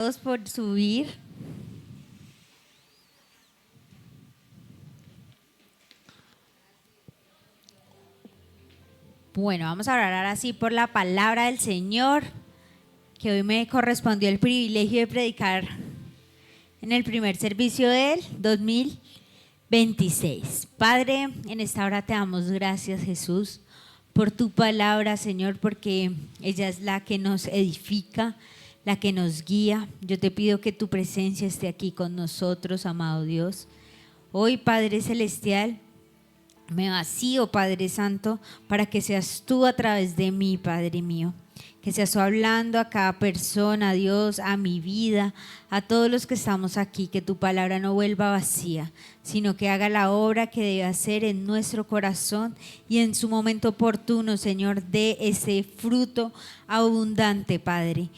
Todos por subir. Bueno, vamos a orar ahora sí por la palabra del Señor, que hoy me correspondió el privilegio de predicar en el primer servicio del 2026. Padre, en esta hora te damos gracias, Jesús, por tu palabra, Señor, porque ella es la que nos edifica, la que nos guía. Yo te pido que tu presencia esté aquí con nosotros, amado Dios. Hoy, Padre Celestial, me vacío, Padre Santo, para que seas tú a través de mí, Padre mío. Que seas tú hablando a cada persona, Dios, a mi vida, a todos los que estamos aquí. Que tu palabra no vuelva vacía, sino que haga la obra que debe hacer en nuestro corazón y en su momento oportuno, Señor, dé ese fruto abundante, Padre.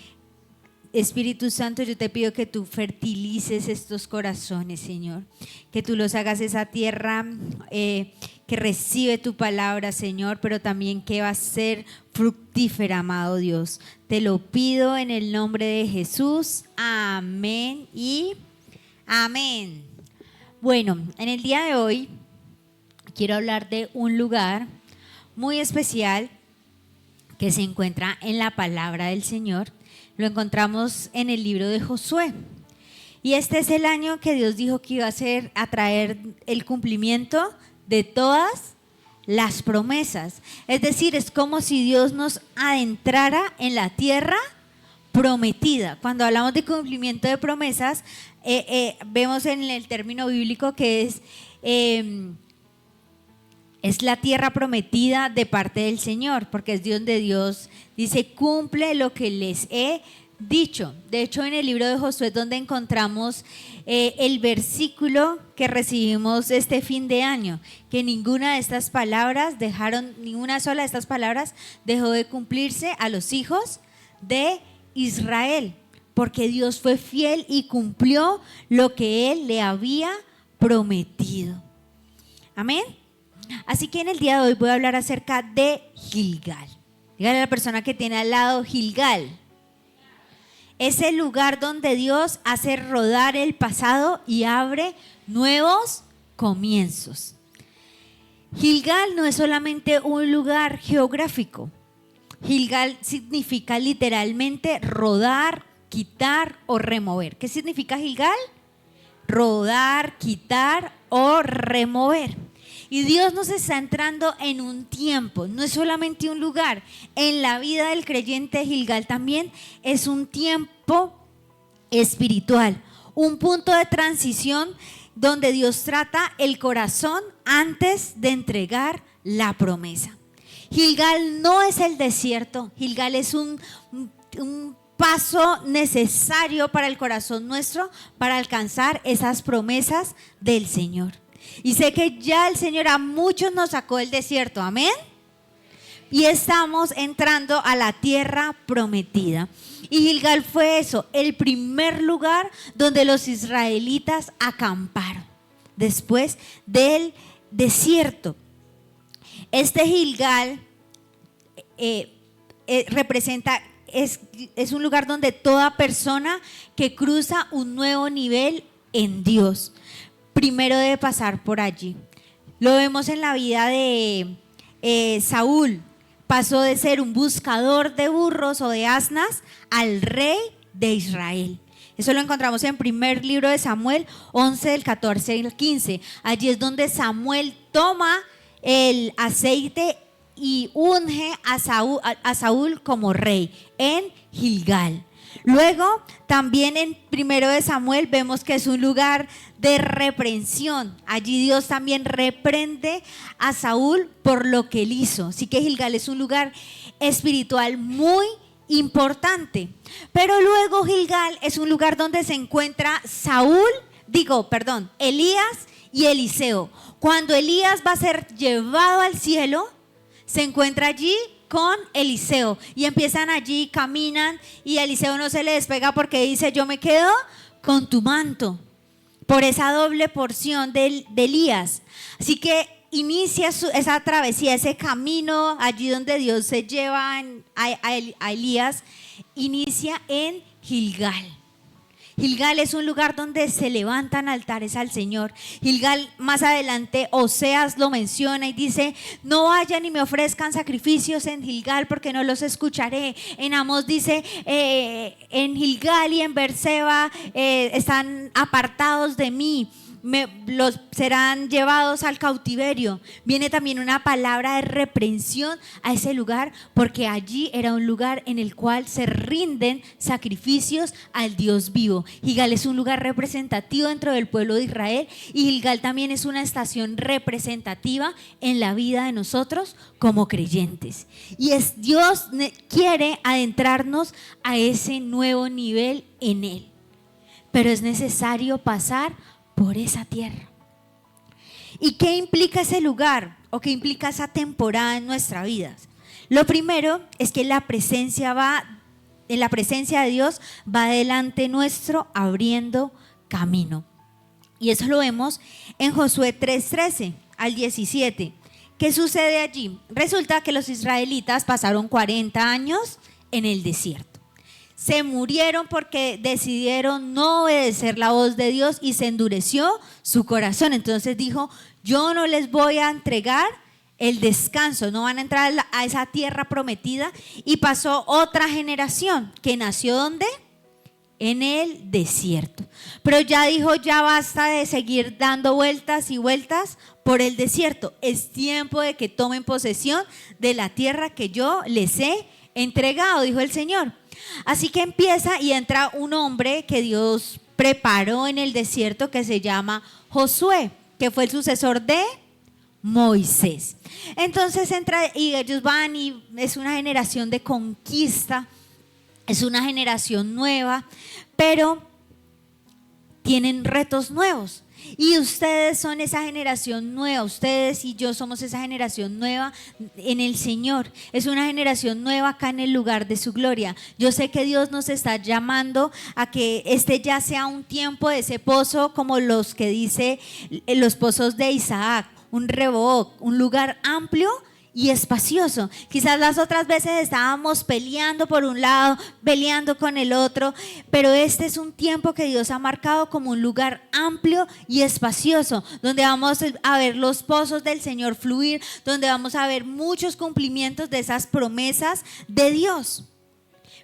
Espíritu Santo, yo te pido que tú fertilices estos corazones, Señor, que tú los hagas esa tierra que recibe tu palabra, Señor, pero también que va a ser fructífera, amado Dios. Te lo pido en el nombre de Jesús. Amén y amén. Bueno, en el día de hoy quiero hablar de un lugar muy especial que se encuentra en la palabra del Señor. Lo encontramos en el libro de Josué. Y este es el año que Dios dijo que iba a traer el cumplimiento de todas las promesas. Es decir, es como si Dios nos adentrara en la tierra prometida. Cuando hablamos de cumplimiento de promesas, vemos en el término bíblico que es la tierra prometida de parte del Señor, porque es donde Dios dice, cumple lo que les he dicho. De hecho, en el libro de Josué es donde encontramos el versículo que recibimos este fin de año, que ninguna sola de estas palabras dejó de cumplirse a los hijos de Israel, porque Dios fue fiel y cumplió lo que Él le había prometido. Amén. Así que en el día de hoy voy a hablar acerca de Gilgal. Dígale a la persona que tiene al lado, Gilgal. Es el lugar donde Dios hace rodar el pasado y abre nuevos comienzos. Gilgal no es solamente un lugar geográfico. Gilgal significa literalmente rodar, quitar o remover. ¿Qué significa Gilgal? Rodar, quitar o remover. Y Dios nos está entrando en un tiempo, no es solamente un lugar. En la vida del creyente, Gilgal también es un tiempo espiritual, un punto de transición donde Dios trata el corazón antes de entregar la promesa. Gilgal no es el desierto, Gilgal es un paso necesario para el corazón nuestro para alcanzar esas promesas del Señor. Y sé que ya el Señor a muchos nos sacó del desierto, amén. Y estamos entrando a la tierra prometida. Y Gilgal fue eso, el primer lugar donde los israelitas acamparon después del desierto. Este Gilgal representa, es un lugar donde toda persona que cruza un nuevo nivel en Dios primero debe pasar por allí. Lo vemos en la vida de Saúl. Pasó de ser un buscador de burros o de asnas al rey de Israel. Eso lo encontramos en primer libro de Samuel 11 del 14 al 15. Allí es donde Samuel toma el aceite y unge a Saúl como rey en Gilgal. Luego, también en primero de Samuel vemos que es un lugar de reprensión. Allí Dios también reprende a Saúl por lo que él hizo. Así que Gilgal es un lugar espiritual muy importante. Pero luego Gilgal es un lugar donde se encuentra Elías y Eliseo. Cuando Elías va a ser llevado al cielo, se encuentra allí con Eliseo y empiezan allí, caminan y Eliseo no se le despega porque dice, yo me quedo con tu manto, por esa doble porción de Elías. Así que inicia esa travesía, ese camino allí donde Dios se lleva a Elías, inicia en Gilgal. Gilgal es un lugar donde se levantan altares al Señor. Gilgal, más adelante Oseas lo menciona y dice: no vayan y me ofrezcan sacrificios en Gilgal, porque no los escucharé. En Amós dice: en Gilgal y en Beerseba están apartados de mí. Los serán llevados al cautiverio. Viene también una palabra de reprensión a ese lugar, porque allí era un lugar en el cual se rinden sacrificios al Dios vivo. Gilgal es un lugar representativo dentro del pueblo de Israel, y Gilgal también es una estación representativa en la vida de nosotros como creyentes. Y Dios quiere adentrarnos a ese nuevo nivel en Él, pero es necesario pasar por esa tierra. ¿Y qué implica ese lugar o qué implica esa temporada en nuestra vida? Lo primero es que en la presencia de Dios va delante nuestro, abriendo camino. Y eso lo vemos en Josué 3:13 al 17. ¿Qué sucede allí? Resulta que los israelitas pasaron 40 años en el desierto. Se murieron porque decidieron no obedecer la voz de Dios y se endureció su corazón. Entonces dijo: yo no les voy a entregar el descanso, no van a entrar a esa tierra prometida. Y pasó otra generación que nació ¿dónde? En el desierto. Pero ya dijo: ya basta de seguir dando vueltas y vueltas por el desierto. Es tiempo de que tomen posesión de la tierra que yo les he entregado, dijo el Señor. Así que empieza y entra un hombre que Dios preparó en el desierto, que se llama Josué, que fue el sucesor de Moisés. Entonces entra y ellos van, y es una generación de conquista, es una generación nueva, pero tienen retos nuevos. Y ustedes son esa generación nueva, ustedes y yo somos esa generación nueva en el Señor. Es una generación nueva acá en el lugar de su gloria. Yo sé que Dios nos está llamando a que este ya sea un tiempo de ese pozo, como los que dice los pozos de Isaac, un Rehoboth, un lugar amplio y espacioso. Quizás las otras veces estábamos peleando por un lado, peleando con el otro, pero este es un tiempo que Dios ha marcado como un lugar amplio y espacioso, donde vamos a ver los pozos del Señor fluir, donde vamos a ver muchos cumplimientos de esas promesas de Dios.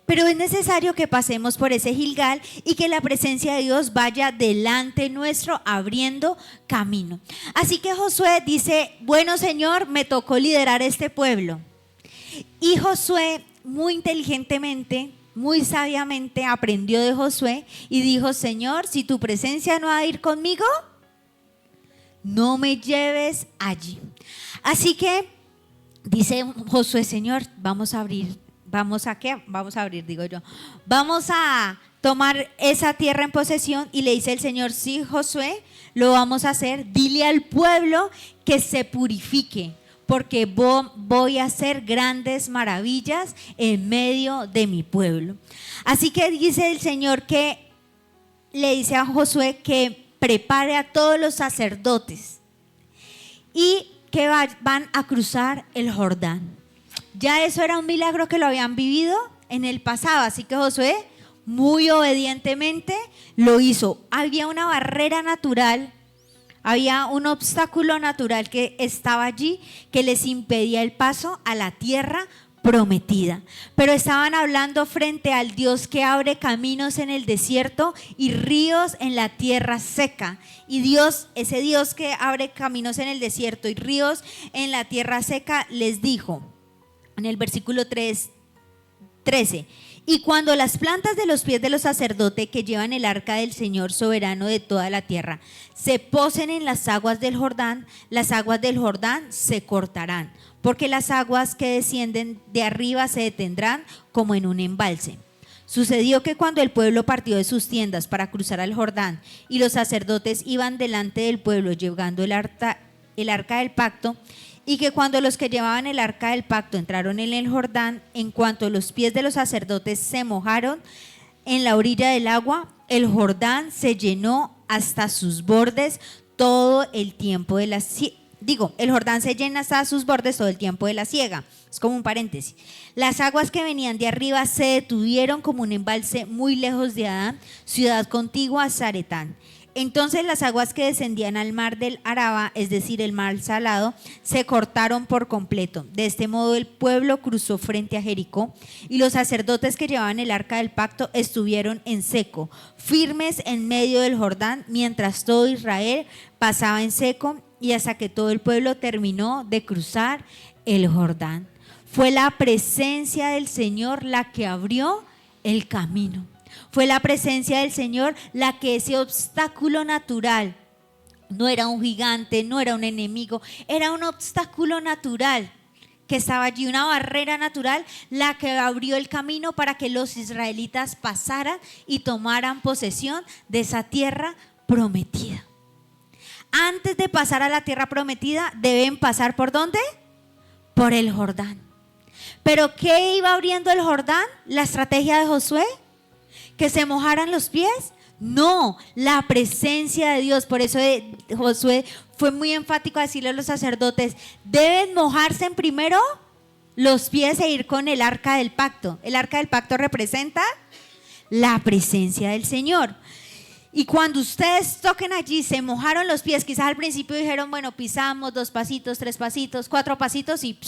Pero es necesario que pasemos por ese Gilgal y que la presencia de Dios vaya delante nuestro, abriendo camino. Así que Josué dice: bueno, Señor, me tocó liderar este pueblo. Y Josué, muy inteligentemente, muy sabiamente, aprendió de Josué y dijo: Señor, si tu presencia no ha de ir conmigo, no me lleves allí. Así que dice Josué: Señor, vamos a abrir vamos a tomar esa tierra en posesión. Y le dice el Señor: sí, Josué, lo vamos a hacer. Dile al pueblo que se purifique, porque voy a hacer grandes maravillas en medio de mi pueblo. Así que dice el Señor que le dice a Josué que prepare a todos los sacerdotes y que van a cruzar el Jordán. Ya eso era un milagro que lo habían vivido en el pasado, así que Josué muy obedientemente lo hizo. Había una barrera natural, había un obstáculo natural que estaba allí, que les impedía el paso a la tierra prometida. Pero estaban hablando frente al Dios que abre caminos en el desierto y ríos en la tierra seca. Y Dios, ese Dios que abre caminos en el desierto y ríos en la tierra seca, les dijo en el versículo 13: y cuando las plantas de los pies de los sacerdotes que llevan el arca del Señor soberano de toda la tierra se posen en las aguas del Jordán se cortarán, porque las aguas que descienden de arriba se detendrán como en un embalse. Sucedió que cuando el pueblo partió de sus tiendas para cruzar al Jordán y los sacerdotes iban delante del pueblo llevando el arca del pacto, y que cuando los que llevaban el arca del pacto entraron en el Jordán, en cuanto los pies de los sacerdotes se mojaron en la orilla del agua, el Jordán se llenó hasta sus bordes todo el tiempo de la El Jordán se llena hasta sus bordes todo el tiempo de la siega. Es como un paréntesis. Las aguas que venían de arriba se detuvieron como un embalse muy lejos de Adán, ciudad contigua a Zaretán. Entonces las aguas que descendían al mar del Araba, es decir, el mar salado, se cortaron por completo. De este modo el pueblo cruzó frente a Jericó, y los sacerdotes que llevaban el arca del pacto estuvieron en seco, firmes en medio del Jordán, mientras todo Israel pasaba en seco, y hasta que todo el pueblo terminó de cruzar el Jordán. Fue la presencia del Señor la que abrió el camino. Fue la presencia del Señor la que ese obstáculo natural, no era un gigante, no era un enemigo, era un obstáculo natural que estaba allí, una barrera natural, la que abrió el camino para que los israelitas pasaran y tomaran posesión de esa tierra prometida. Antes de pasar a la tierra prometida, deben pasar ¿por dónde? Por el Jordán. ¿Pero qué iba abriendo el Jordán? ¿La estrategia de Josué? ¿Que se mojaran los pies? No, la presencia de Dios. Por eso Josué fue muy enfático a decirle a los sacerdotes: deben mojarse en primero los pies e ir con el arca del pacto. El arca del pacto representa la presencia del Señor. Y cuando ustedes toquen allí, se mojaron los pies. Quizás al principio dijeron: bueno, pisamos 2 pasitos, 3 pasitos, 4 pasitos y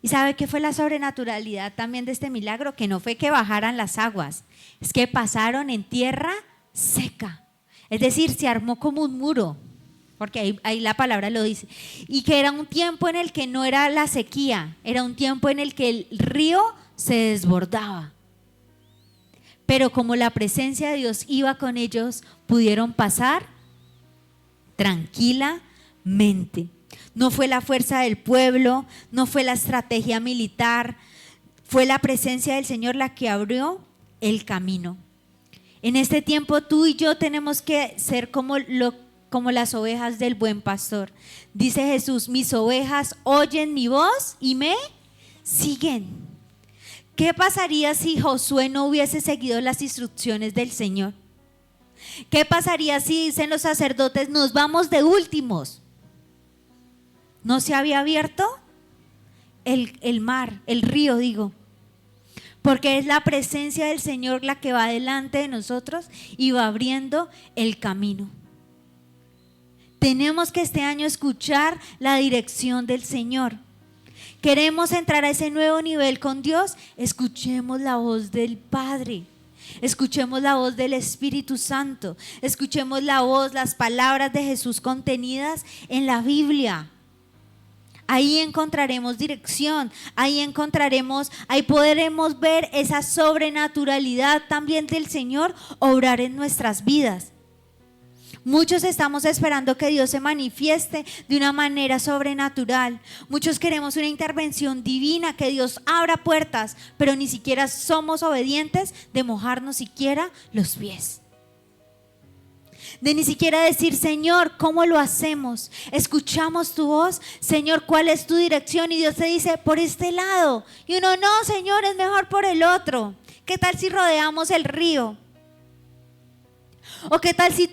¿Y sabe qué fue la sobrenaturalidad también de este milagro? Que no fue que bajaran las aguas, es que pasaron en tierra seca. Es decir, se armó como un muro, porque ahí la palabra lo dice. Y que era un tiempo en el que no era la sequía, era un tiempo en el que el río se desbordaba. Pero como la presencia de Dios iba con ellos, pudieron pasar tranquilamente. No fue la fuerza del pueblo, no fue la estrategia militar, fue la presencia del Señor la que abrió el camino. En este tiempo tú y yo tenemos que ser como las ovejas del buen pastor. Dice Jesús: mis ovejas oyen mi voz y me siguen. ¿Qué pasaría si Josué no hubiese seguido las instrucciones del Señor? ¿Qué pasaría si, dicen los sacerdotes, nos vamos de últimos? ¿No se había abierto el mar, el río, porque es la presencia del Señor la que va delante de nosotros y va abriendo el camino? Tenemos que este año escuchar la dirección del Señor. Queremos entrar a ese nuevo nivel con Dios, escuchemos la voz del Padre. Escuchemos la voz del Espíritu Santo. Escuchemos la voz, las palabras de Jesús contenidas en la Biblia. Ahí encontraremos dirección, ahí podremos ver esa sobrenaturalidad también del Señor obrar en nuestras vidas. Muchos estamos esperando que Dios se manifieste de una manera sobrenatural. Muchos queremos una intervención divina, que Dios abra puertas, pero ni siquiera somos obedientes de mojarnos siquiera los pies. De ni siquiera decir: Señor, ¿cómo lo hacemos? Escuchamos tu voz, Señor, ¿cuál es tu dirección? Y Dios te dice: por este lado. Y uno: no, Señor, es mejor por el otro. ¿Qué tal si rodeamos el río? ¿O qué tal si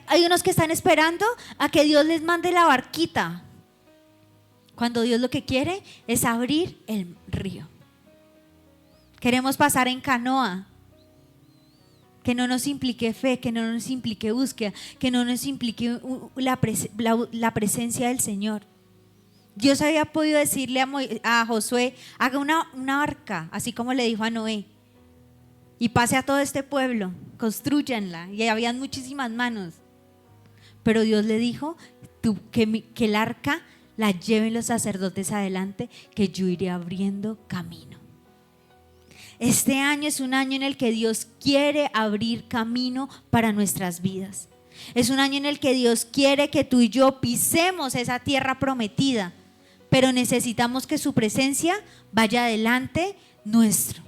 hay unos que están esperando a que Dios les mande la barquita, cuando Dios lo que quiere es abrir el río? Queremos pasar en canoa, que no nos implique fe, que no nos implique búsqueda, que no nos implique la presencia del Señor. Dios había podido decirle a Josué: haga una barca, así como le dijo a Noé, y pase a todo este pueblo, construyanla. Y habían muchísimas manos, pero Dios le dijo que el arca la lleven los sacerdotes adelante, que yo iré abriendo camino. Este año es un año en el que Dios quiere abrir camino para nuestras vidas. Es un año en el que Dios quiere que tú y yo pisemos esa tierra prometida, pero necesitamos que su presencia vaya adelante nuestro.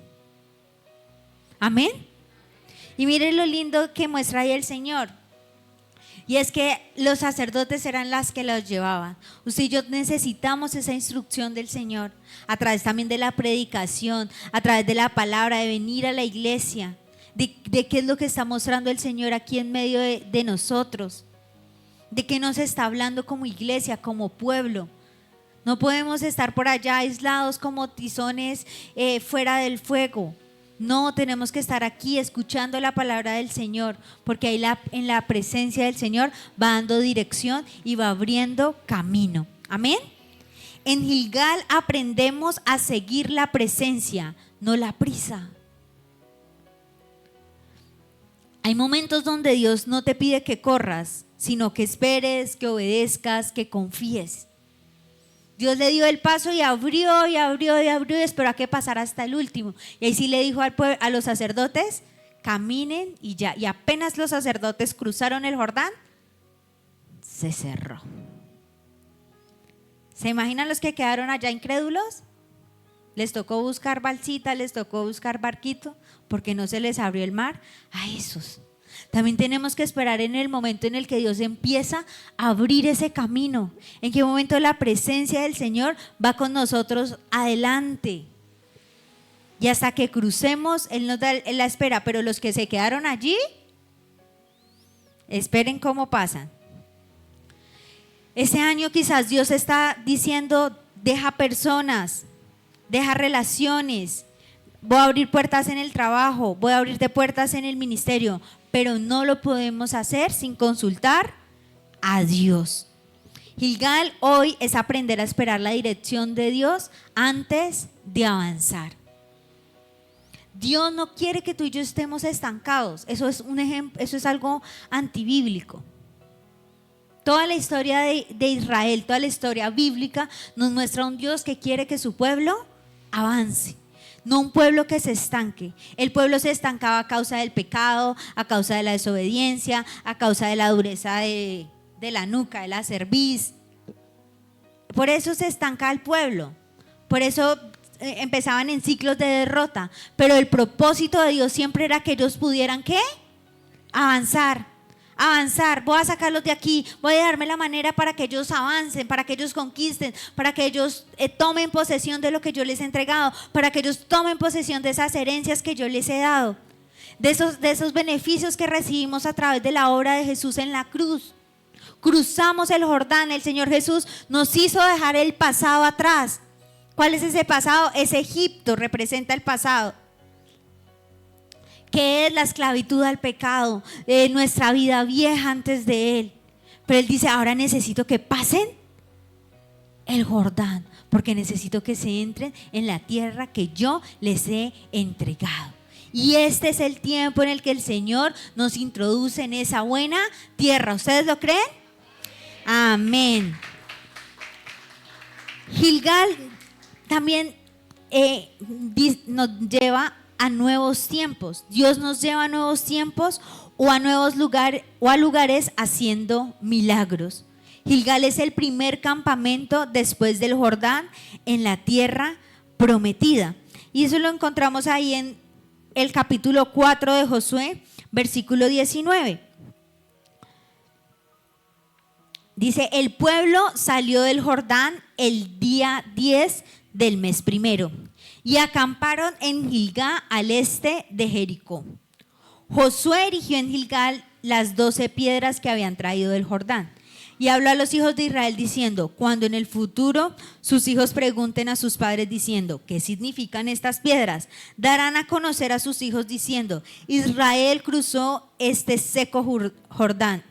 Amén. Y miren lo lindo que muestra ahí el Señor. Y es que los sacerdotes eran las que los llevaban. Usted y yo necesitamos esa instrucción del Señor, a través también de la predicación, a través de la palabra, de venir a la iglesia, de qué es lo que está mostrando el Señor aquí en medio de nosotros. ¿De qué nos está hablando como iglesia, como pueblo? No podemos estar por allá aislados como tizones fuera del fuego. No, tenemos que estar aquí escuchando la palabra del Señor, porque ahí en la presencia del Señor va dando dirección y va abriendo camino. Amén. En Gilgal aprendemos a seguir la presencia, no la prisa. Hay momentos donde Dios no te pide que corras, sino que esperes, que obedezcas, que confíes. Dios le dio el paso y abrió y abrió y abrió y esperó a que pasara hasta el último. Y ahí sí le dijo a los sacerdotes, caminen y ya. Y apenas los sacerdotes cruzaron el Jordán, se cerró. ¿Se imaginan los que quedaron allá incrédulos? Les tocó buscar balsita, les tocó buscar barquito, porque no se les abrió el mar. A esos también tenemos que esperar en el momento en el que Dios empieza a abrir ese camino. En qué momento la presencia del Señor va con nosotros adelante. Y hasta que crucemos, Él nos da la espera. Pero los que se quedaron allí, esperen cómo pasan. Ese año quizás Dios está diciendo, deja personas, deja relaciones. Voy a abrir puertas en el trabajo, voy a abrirte puertas en el ministerio, pero no lo podemos hacer sin consultar a Dios. Gilgal hoy es aprender a esperar la dirección de Dios antes de avanzar. Dios no quiere que tú y yo estemos estancados. Eso es un ejemplo, eso es algo antibíblico. Toda la historia de Israel, toda la historia bíblica nos muestra un Dios que quiere que su pueblo avance. No un pueblo que se estanque. El pueblo se estancaba a causa del pecado, a causa de la desobediencia, a causa de la dureza de la nuca, de la cerviz. Por eso se estanca el pueblo. Por eso empezaban en ciclos de derrota. Pero el propósito de Dios siempre era que ellos pudieran, ¿qué? Avanzar. Voy a sacarlos de aquí, voy a darme la manera para que ellos avancen, para que ellos conquisten, para que ellos tomen posesión de lo que yo les he entregado, para que ellos tomen posesión de esas herencias que yo les he dado, de esos beneficios que recibimos a través de la obra de Jesús en la cruz. Cruzamos el Jordán, el Señor Jesús nos hizo dejar el pasado atrás. ¿Cuál es ese pasado? Es Egipto, representa el pasado. ¿Qué es la esclavitud al pecado? Nuestra vida vieja antes de Él. Pero Él dice, ahora necesito que pasen el Jordán, porque necesito que se entren en la tierra que yo les he entregado. Y este es el tiempo en el que el Señor nos introduce en esa buena tierra. ¿Ustedes lo creen? Amén. Gilgal también nos lleva a nuevos tiempos. Dios nos lleva a nuevos tiempos o a nuevos lugares o a lugares haciendo milagros. Gilgal es el primer campamento después del Jordán en la tierra prometida. Y eso lo encontramos ahí en el capítulo 4 de Josué, versículo 19. Dice, el pueblo salió del Jordán el día 10 del mes primero y acamparon en Gilgal al este de Jericó. Josué erigió en Gilgal las 12 piedras que habían traído del Jordán y habló a los hijos de Israel diciendo, cuando en el futuro sus hijos pregunten a sus padres diciendo, ¿qué significan estas piedras? Darán a conocer a sus hijos diciendo, Israel cruzó este seco Jordán.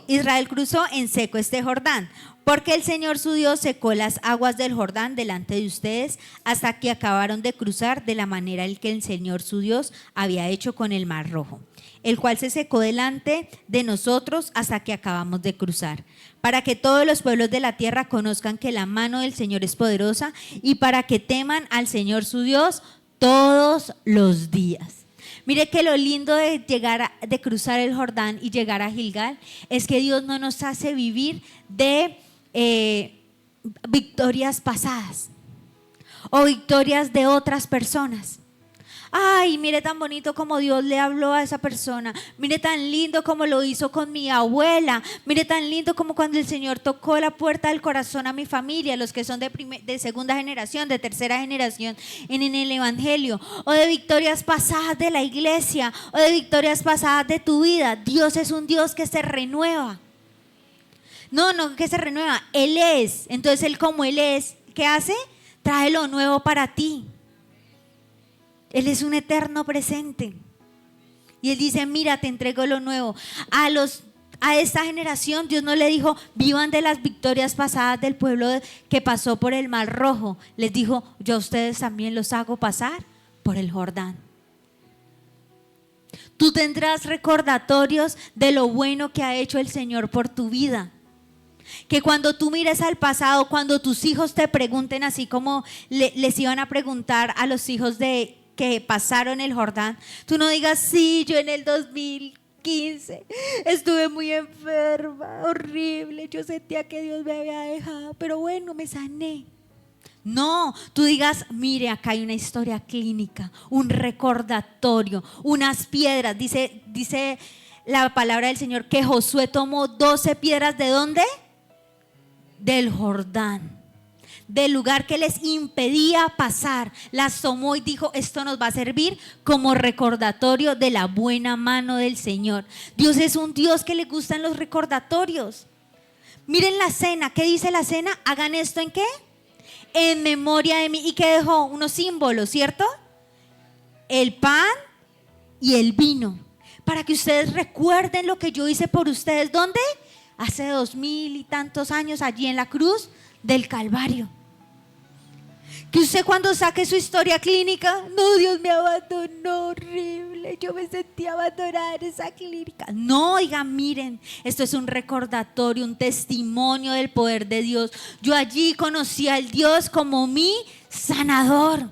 Israel cruzó en seco este Jordán, porque el Señor su Dios secó las aguas del Jordán delante de ustedes hasta que acabaron de cruzar de la manera en que el Señor su Dios había hecho con el Mar Rojo, el cual se secó delante de nosotros hasta que acabamos de cruzar, para que todos los pueblos de la tierra conozcan que la mano del Señor es poderosa y para que teman al Señor su Dios todos los días. Mire que lo lindo de cruzar el Jordán y llegar a Gilgal es que Dios no nos hace vivir de victorias pasadas o victorias de otras personas. Ay, mire tan bonito como Dios le habló a esa persona. Mire tan lindo como lo hizo con mi abuela. Mire tan lindo como cuando el Señor tocó la puerta del corazón a mi familia, los que son de segunda generación, de tercera generación en el Evangelio. O de victorias pasadas de la iglesia, o de victorias pasadas de tu vida. Dios es un Dios que se renueva. No, que se renueva. Él es. Entonces Él, como Él es, ¿qué hace? Trae lo nuevo para ti. Él es un eterno presente. Y Él dice, mira, te entrego lo nuevo. A esta generación Dios no le dijo, vivan de las victorias pasadas del pueblo que pasó por el Mar Rojo. Les dijo, yo a ustedes también los hago pasar por el Jordán. Tú tendrás recordatorios de lo bueno que ha hecho el Señor por tu vida. Que cuando tú mires al pasado, cuando tus hijos te pregunten, así como les iban a preguntar a los hijos de que pasaron el Jordán, tú no digas, sí, yo en el 2015 estuve muy enferma, horrible, yo sentía que Dios me había dejado, pero bueno, me sané. No, tú digas, mire, acá hay una historia clínica, un recordatorio, unas piedras. Dice la palabra del Señor que Josué tomó 12 piedras, ¿de dónde? Del Jordán, del lugar que les impedía pasar. Las tomó y dijo, esto nos va a servir como recordatorio de la buena mano del Señor. Dios es un Dios que le gustan los recordatorios. Miren la cena, ¿qué dice la cena? Hagan esto, ¿en qué? En memoria de mí. ¿Y qué dejó? Unos símbolos, ¿cierto? El pan y el vino, para que ustedes recuerden lo que yo hice por ustedes. ¿Dónde? Hace 2000 y tantos años, allí en la cruz del Calvario. Que usted, cuando saque su historia clínica, no, Dios me abandonó, horrible, yo me sentí abandonada en esa clínica. No, oigan, miren, esto es un recordatorio, un testimonio del poder de Dios. Yo allí conocí al Dios como mi sanador.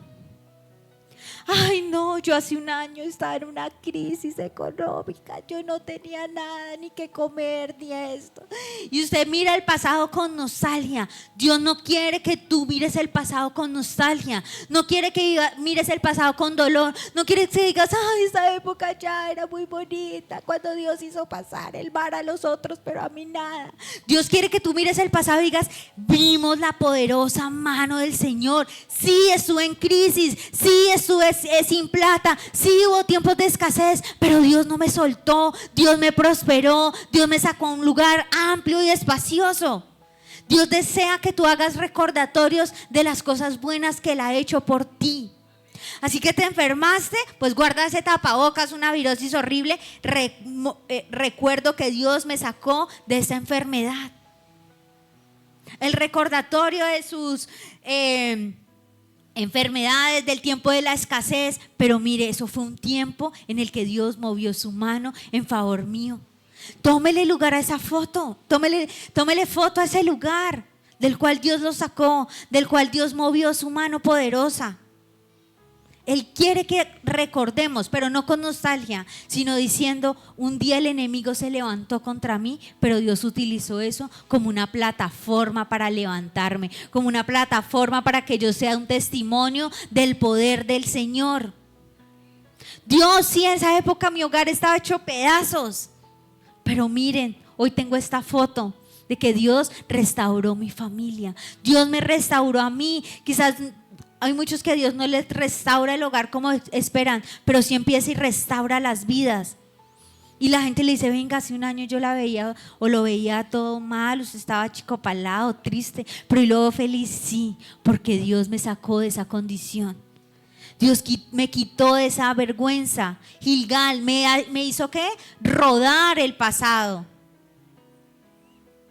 Ay, no, yo hace un año estaba en una crisis económica, yo no tenía nada, ni que comer, ni esto. Y usted mira el pasado con nostalgia. Dios no quiere que tú mires el pasado con nostalgia, no quiere que mires el pasado con dolor, no quiere que digas, ay, esa época ya era muy bonita, cuando Dios hizo pasar el mar a los otros, pero a mí nada. Dios quiere que tú mires el pasado y digas, vimos la poderosa mano del Señor. Sí, estuve en crisis, sí, estuve sin plata, sí, hubo tiempos de escasez, pero Dios no me soltó, Dios me prosperó, Dios me sacó a un lugar amplio y espacioso. Dios desea que tú hagas recordatorios de las cosas buenas que Él ha hecho por ti. Así que te enfermaste, pues guarda ese tapabocas, una virosis horrible. Recuerdo que Dios me sacó de esa enfermedad. El recordatorio de sus enfermedades, del tiempo de la escasez. Pero mire, eso fue un tiempo en el que Dios movió su mano en favor mío. Tómele lugar a esa foto, tómele foto a ese lugar del cual Dios lo sacó, del cual Dios movió su mano poderosa. Él quiere que recordemos, pero no con nostalgia, sino diciendo, un día el enemigo se levantó contra mí, pero Dios utilizó eso como una plataforma para levantarme, como una plataforma para que yo sea un testimonio del poder del Señor. Dios, sí, en esa época mi hogar estaba hecho pedazos, pero miren, hoy tengo esta foto de que Dios restauró mi familia, Dios me restauró a mí. Quizás hay muchos que Dios no les restaura el hogar como esperan, pero sí empieza y restaura las vidas. Y la gente le dice, venga, hace un año yo la veía o lo veía todo mal, usted estaba achicopalado, triste, pero y luego feliz. Sí, porque Dios me sacó de esa condición. Dios me quitó de esa vergüenza. Gilgal me hizo ¿qué? Rodar el pasado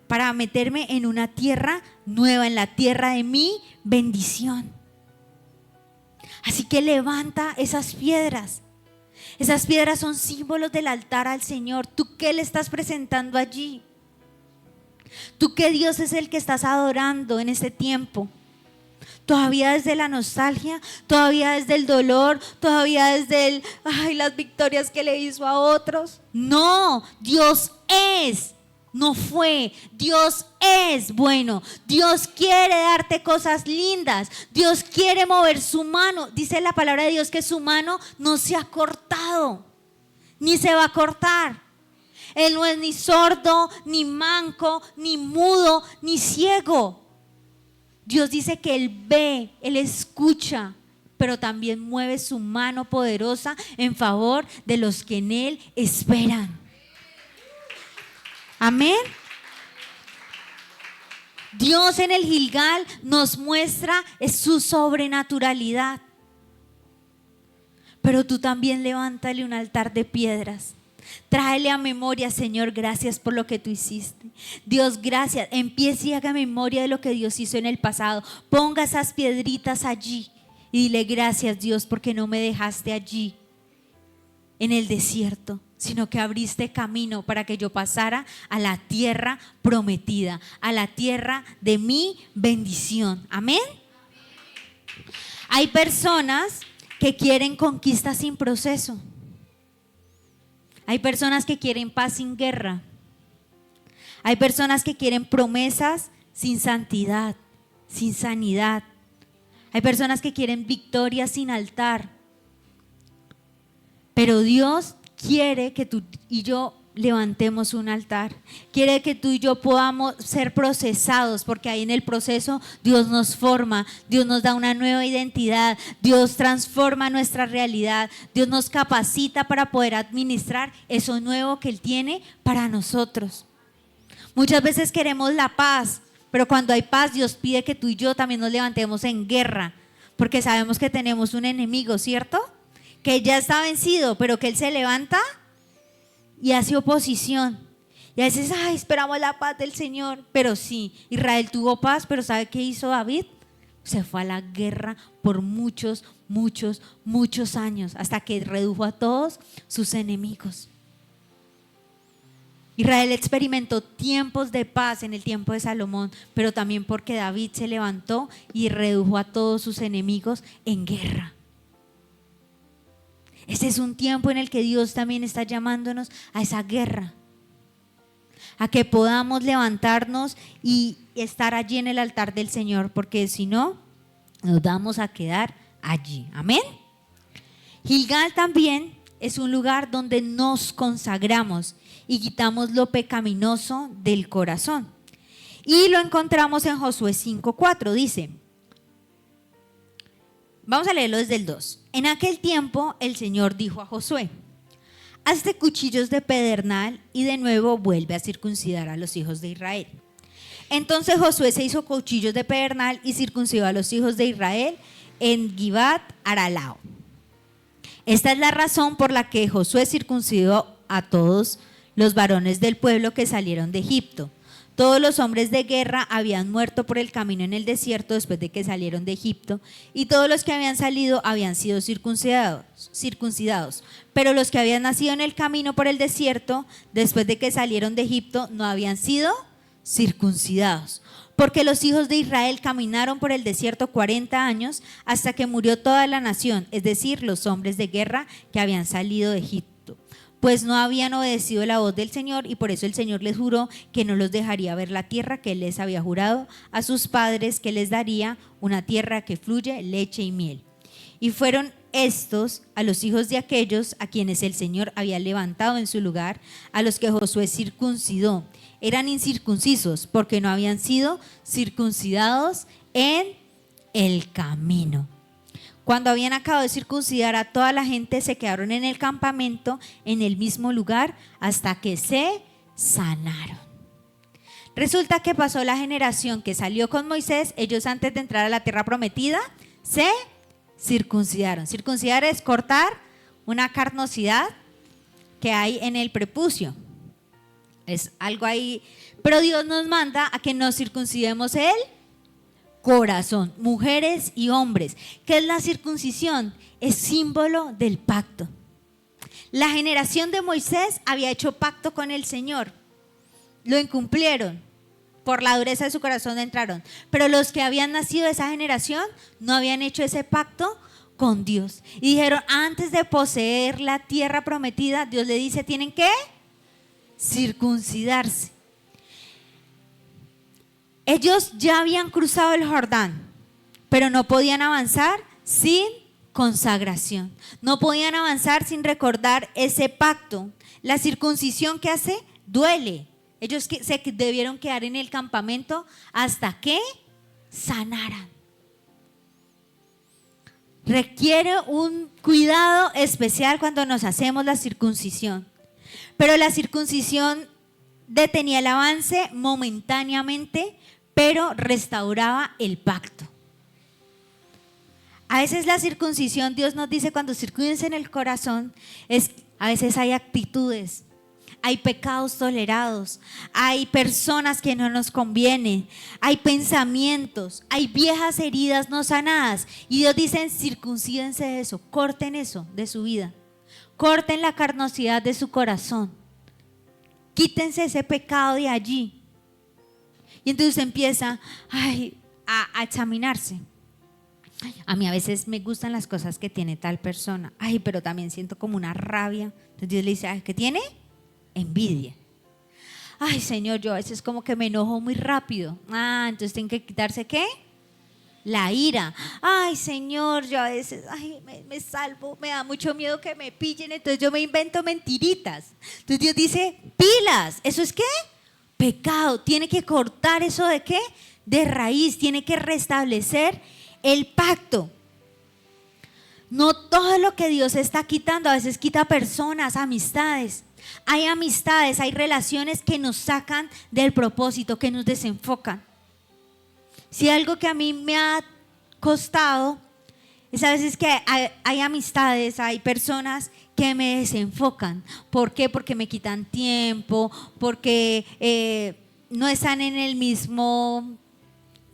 para meterme en una tierra nueva, en la tierra de mi bendición. Así que levanta esas piedras. Esas piedras son símbolos del altar al Señor. ¿Tú qué le estás presentando allí? ¿Tú qué Dios es el que estás adorando en este tiempo? ¿Todavía desde la nostalgia? ¿Todavía desde el dolor? ¿Todavía desde las victorias que le hizo a otros? No, Dios es. No fue, Dios es bueno. Dios quiere darte cosas lindas. Dios quiere mover su mano. Dice la palabra de Dios que su mano no se ha cortado, ni se va a cortar. Él no es ni sordo, ni manco, ni mudo, ni ciego. Dios dice que Él ve, Él escucha, pero también mueve su mano poderosa en favor de los que en Él esperan. Amén. Dios en el Gilgal nos muestra su sobrenaturalidad. Pero tú también levántale un altar de piedras. Tráele a memoria, Señor, gracias por lo que tú hiciste. Dios, gracias. Empiece y haga memoria de lo que Dios hizo en el pasado. Ponga esas piedritas allí y dile gracias, Dios, porque no me dejaste allí en el desierto, sino que abriste camino para que yo pasara a la tierra prometida, a la tierra de mi bendición. Amén. Hay personas que quieren conquistas sin proceso. Hay personas que quieren paz sin guerra. Hay personas que quieren promesas sin santidad, sin sanidad. Hay personas que quieren victoria sin altar. Pero Dios quiere que tú y yo levantemos un altar. Quiere que tú y yo podamos ser procesados, porque ahí en el proceso Dios nos forma, Dios nos da una nueva identidad, Dios transforma nuestra realidad, Dios nos capacita para poder administrar eso nuevo que Él tiene para nosotros. Muchas veces queremos la paz, pero cuando hay paz Dios pide que tú y yo también nos levantemos en guerra, porque sabemos que tenemos un enemigo, ¿cierto? Que ya está vencido, pero que Él se levanta y hace oposición. Y a veces, esperamos la paz del Señor. Pero sí, Israel tuvo paz, pero ¿sabe qué hizo David? Se fue a la guerra por muchos años, hasta que redujo a todos sus enemigos. Israel experimentó tiempos de paz en el tiempo de Salomón, pero también porque David se levantó y redujo a todos sus enemigos en guerra. Este es un tiempo en el que Dios también está llamándonos a esa guerra, a que podamos levantarnos y estar allí en el altar del Señor, porque si no, nos vamos a quedar allí. Amén. Gilgal también es un lugar donde nos consagramos y quitamos lo pecaminoso del corazón. Y lo encontramos en Josué 5:4, dice. Vamos a leerlo desde el 2. En aquel tiempo el Señor dijo a Josué: hazte cuchillos de pedernal y de nuevo vuelve a circuncidar a los hijos de Israel. Entonces Josué se hizo cuchillos de pedernal y circuncidó a los hijos de Israel en Givat Aralao. Esta es la razón por la que Josué circuncidó a todos los varones del pueblo que salieron de Egipto. Todos los hombres de guerra habían muerto por el camino en el desierto después de que salieron de Egipto, y todos los que habían salido habían sido circuncidados. Pero los que habían nacido en el camino por el desierto después de que salieron de Egipto no habían sido circuncidados. Porque los hijos de Israel caminaron por el desierto 40 años hasta que murió toda la nación, es decir, los hombres de guerra que habían salido de Egipto. Pues no habían obedecido la voz del Señor, y por eso el Señor les juró que no los dejaría ver la tierra que Él les había jurado a sus padres que les daría, una tierra que fluye leche y miel. Y fueron estos a los hijos de aquellos a quienes el Señor había levantado en su lugar, a los que Josué circuncidó. Eran incircuncisos porque no habían sido circuncidados en el camino. Cuando habían acabado de circuncidar a toda la gente, se quedaron en el campamento, en el mismo lugar, hasta que se sanaron. Resulta que pasó la generación que salió con Moisés. Ellos, antes de entrar a la tierra prometida, se circuncidaron. Circuncidar es cortar una carnosidad que hay en el prepucio. Es algo ahí. Pero Dios nos manda a que nos circuncidemos el corazón, mujeres y hombres. ¿Qué es la circuncisión? Es símbolo del pacto. La generación de Moisés había hecho pacto con el Señor, lo incumplieron, por la dureza de su corazón entraron, pero los que habían nacido de esa generación no habían hecho ese pacto con Dios y dijeron: antes de poseer la tierra prometida, Dios le dice, tienen que circuncidarse. Ellos ya habían cruzado el Jordán, pero no podían avanzar sin consagración. No podían avanzar sin recordar ese pacto. La circuncisión que hace duele. Ellos se debieron quedar en el campamento hasta que sanaran. Requiere un cuidado especial cuando nos hacemos la circuncisión. Pero la circuncisión detenía el avance momentáneamente, pero restauraba el pacto. A veces la circuncisión, Dios nos dice cuando circunciden en el corazón, a veces hay actitudes, hay pecados tolerados, hay personas que no nos convienen, hay pensamientos, hay viejas heridas no sanadas. Y Dios dice, circuncídense de eso, corten eso de su vida, corten la carnosidad de su corazón, quítense ese pecado de allí. Y entonces empieza a examinarse. A mí a veces me gustan las cosas que tiene tal persona, pero también siento como una rabia. Entonces Dios le dice, ¿qué tiene? Envidia. Señor, yo a veces como que me enojo muy rápido. Entonces tengo que quitarse ¿qué? La ira. Señor, yo a veces me salvo, me da mucho miedo que me pillen, entonces yo me invento mentiritas. Entonces Dios dice, pilas, ¿eso es qué? Pecado. Tiene que cortar eso de ¿qué? De raíz, tiene que restablecer el pacto. No todo lo que Dios está quitando, a veces quita personas, amistades. Hay amistades, hay relaciones que nos sacan del propósito, que nos desenfocan. Si algo que a mí me ha costado es a veces que hay amistades, hay personas que me desenfocan. ¿Por qué? Porque me quitan tiempo, porque no están en el mismo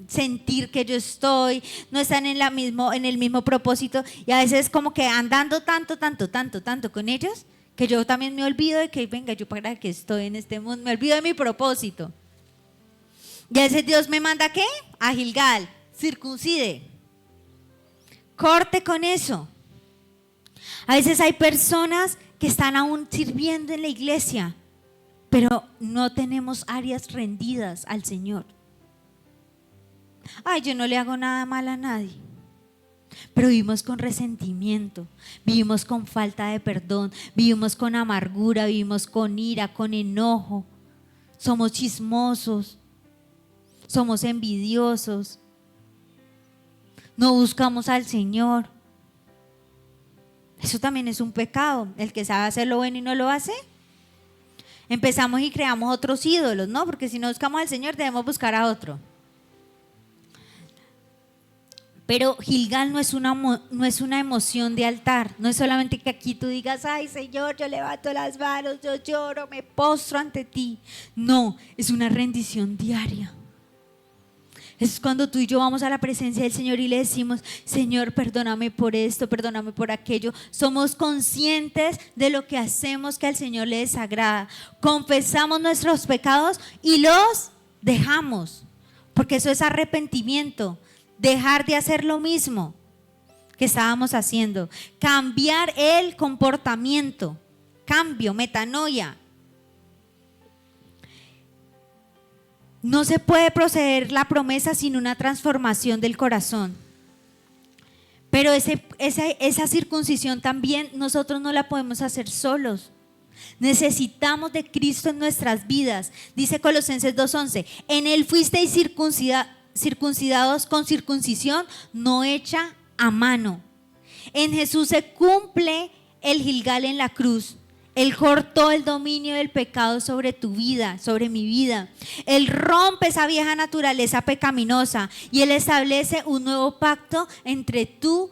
sentir que yo estoy, no están en el mismo propósito, y a veces como que andando tanto con ellos, que yo también me olvido de que venga, yo para que estoy en este mundo, me olvido de mi propósito. Y a veces Dios me manda ¿qué? A Gilgal, circuncide, corte con eso. A veces hay personas que están aún sirviendo en la iglesia, pero no tenemos áreas rendidas al Señor. Yo no le hago nada mal a nadie, pero vivimos con resentimiento, vivimos con falta de perdón, vivimos con amargura, vivimos con ira, con enojo, somos chismosos, somos envidiosos, no buscamos al Señor. Eso también es un pecado. El que sabe hacer lo bueno y no lo hace, empezamos y creamos otros ídolos, ¿no? Porque si no buscamos al Señor debemos buscar a otro. Pero Gilgal no es una emoción de altar, no es solamente que aquí tú digas, Señor, yo levanto las manos, yo lloro, me postro ante ti. No, es una rendición diaria. Es cuando tú y yo vamos a la presencia del Señor y le decimos, Señor, perdóname por esto, perdóname por aquello. Somos conscientes de lo que hacemos que al Señor le desagrada. Confesamos nuestros pecados y los dejamos, porque eso es arrepentimiento. Dejar de hacer lo mismo que estábamos haciendo, cambiar el comportamiento, cambio, metanoia. No se puede proceder la promesa sin una transformación del corazón. Pero esa circuncisión también nosotros no la podemos hacer solos. Necesitamos de Cristo en nuestras vidas. Dice Colosenses 2:11, en Él fuisteis circuncidados con circuncisión no hecha a mano. En Jesús se cumple el Gilgal en la cruz. Él cortó el dominio del pecado sobre tu vida, sobre mi vida. Él rompe esa vieja naturaleza pecaminosa y Él establece un nuevo pacto entre tú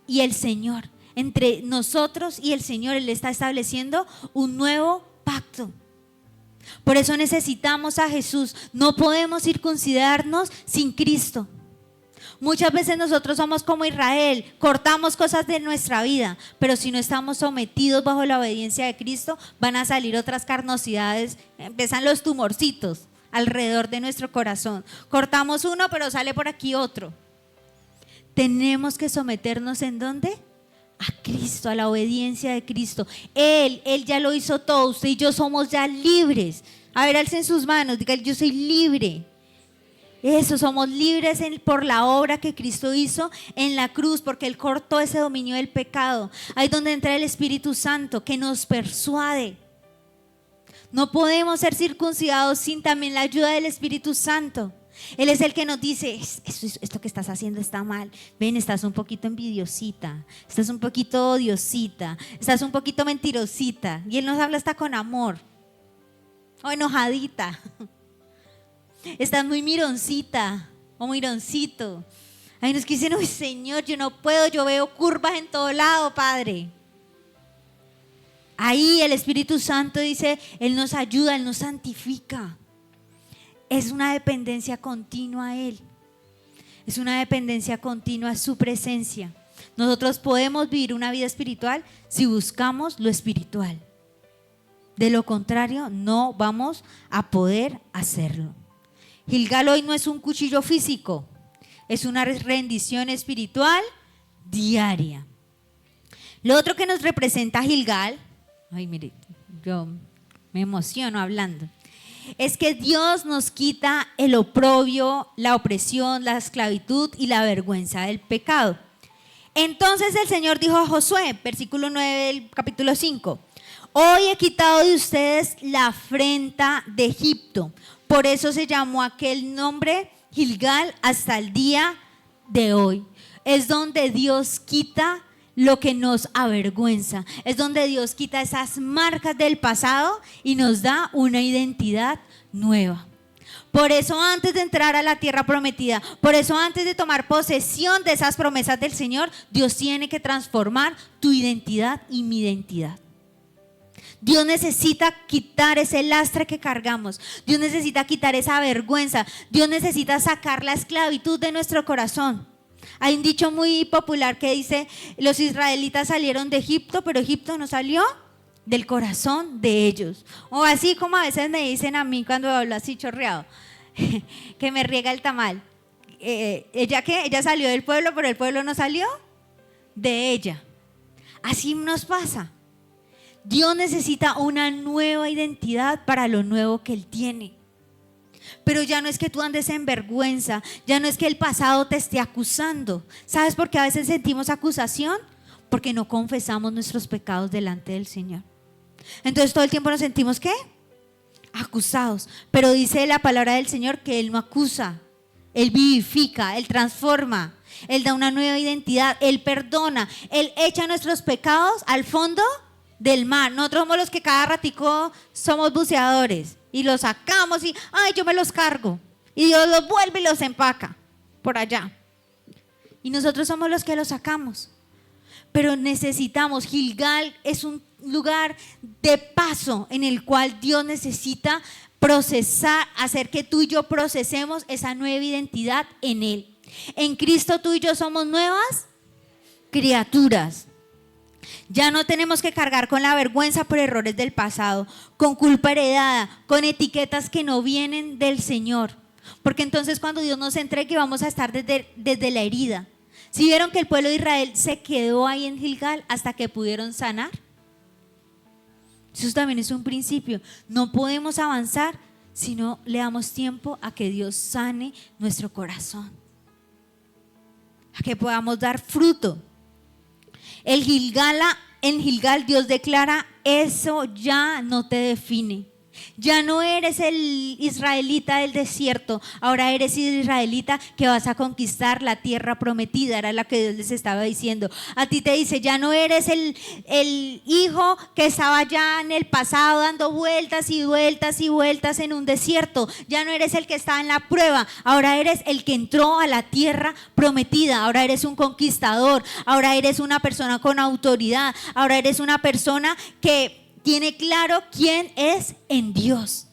y el Señor. Entre nosotros y el Señor, Él está estableciendo un nuevo pacto. Por eso necesitamos a Jesús. No podemos circuncidarnos sin Cristo. Muchas veces nosotros somos como Israel, cortamos cosas de nuestra vida, pero si no estamos sometidos bajo la obediencia de Cristo, van a salir otras carnosidades, empiezan los tumorcitos alrededor de nuestro corazón. Cortamos uno, pero sale por aquí otro. Tenemos que someternos ¿en dónde? A Cristo, a la obediencia de Cristo. Él ya lo hizo todo. Usted y yo somos ya libres. A ver, alcen sus manos, digan, yo soy libre. Eso, somos libres por la obra que Cristo hizo en la cruz, porque Él cortó ese dominio del pecado. Ahí es donde entra el Espíritu Santo, que nos persuade. No podemos ser circuncidados sin también la ayuda del Espíritu Santo. Él es el que nos dice, esto que estás haciendo está mal. Ven, estás un poquito envidiosita, estás un poquito odiosita, estás un poquito mentirosita. Y Él nos habla hasta con amor o enojadita. estás muy mironcita o mironcito. Hay unos que dicen, uy Señor, yo no puedo, yo veo curvas en todo lado, Padre. Ahí el Espíritu Santo dice, Él nos ayuda, Él nos santifica. Es una dependencia continua a Él. Es una dependencia continua a su presencia. Nosotros podemos vivir una vida espiritual si buscamos lo espiritual. De lo contrario, no vamos a poder hacerlo. Gilgal hoy no es un cuchillo físico, es una rendición espiritual diaria. Lo otro que nos representa Gilgal, ay mire, yo me emociono hablando, es que Dios nos quita el oprobio, la opresión, la esclavitud y la vergüenza del pecado. Entonces el Señor dijo a Josué, versículo 9 del capítulo 5, hoy he quitado de ustedes la afrenta de Egipto. Por eso se llamó aquel nombre Gilgal hasta el día de hoy. Es donde Dios quita lo que nos avergüenza. Es donde Dios quita esas marcas del pasado y nos da una identidad nueva. Por eso antes de entrar a la tierra prometida, por eso antes de tomar posesión de esas promesas del Señor, Dios tiene que transformar tu identidad y mi identidad. Dios necesita quitar ese lastre que cargamos. Dios necesita quitar esa vergüenza. Dios necesita sacar la esclavitud de nuestro corazón. Hay un dicho muy popular que dice, los israelitas salieron de Egipto, pero Egipto no salió del corazón de ellos. O así como a veces me dicen a mí cuando hablo así chorreado, que me riega el tamal. Ella salió del pueblo, pero el pueblo no salió de ella. Así nos pasa. Dios necesita una nueva identidad para lo nuevo que Él tiene. Pero ya no es que tú andes en vergüenza, ya no es que el pasado te esté acusando. ¿Sabes por qué a veces sentimos acusación? Porque no confesamos nuestros pecados delante del Señor. Entonces todo el tiempo nos sentimos ¿qué? Acusados. Pero dice la palabra del Señor que Él no acusa, Él vivifica, Él transforma, Él da una nueva identidad, Él perdona, Él echa nuestros pecados al fondo del mar. Nosotros somos los que cada ratico somos buceadores y los sacamos y ay, yo me los cargo y Dios los vuelve y los empaca por allá y nosotros somos los que los sacamos. Pero necesitamos, Gilgal es un lugar de paso en el cual Dios necesita procesar, hacer que tú y yo procesemos esa nueva identidad en Él. En Cristo tú y yo somos nuevas criaturas. Ya no tenemos que cargar con la vergüenza por errores del pasado, con culpa heredada, con etiquetas que no vienen del Señor. Porque entonces cuando Dios nos entregue vamos a estar desde la herida. ¿Sí vieron que el pueblo de Israel se quedó ahí en Gilgal hasta que pudieron sanar? Eso también es un principio. No podemos avanzar si no le damos tiempo a que Dios sane nuestro corazón, a que podamos dar fruto. En Gilgal Dios declara, eso ya no te define. Ya no eres el israelita del desierto, ahora eres el israelita que vas a conquistar la tierra prometida, era lo que Dios les estaba diciendo. A ti te dice, ya no eres el hijo que estaba ya en el pasado dando vueltas y vueltas y vueltas en un desierto, ya no eres el que estaba en la prueba, ahora eres el que entró a la tierra prometida, ahora eres un conquistador, ahora eres una persona con autoridad, ahora eres una persona que tiene claro quién es en Dios.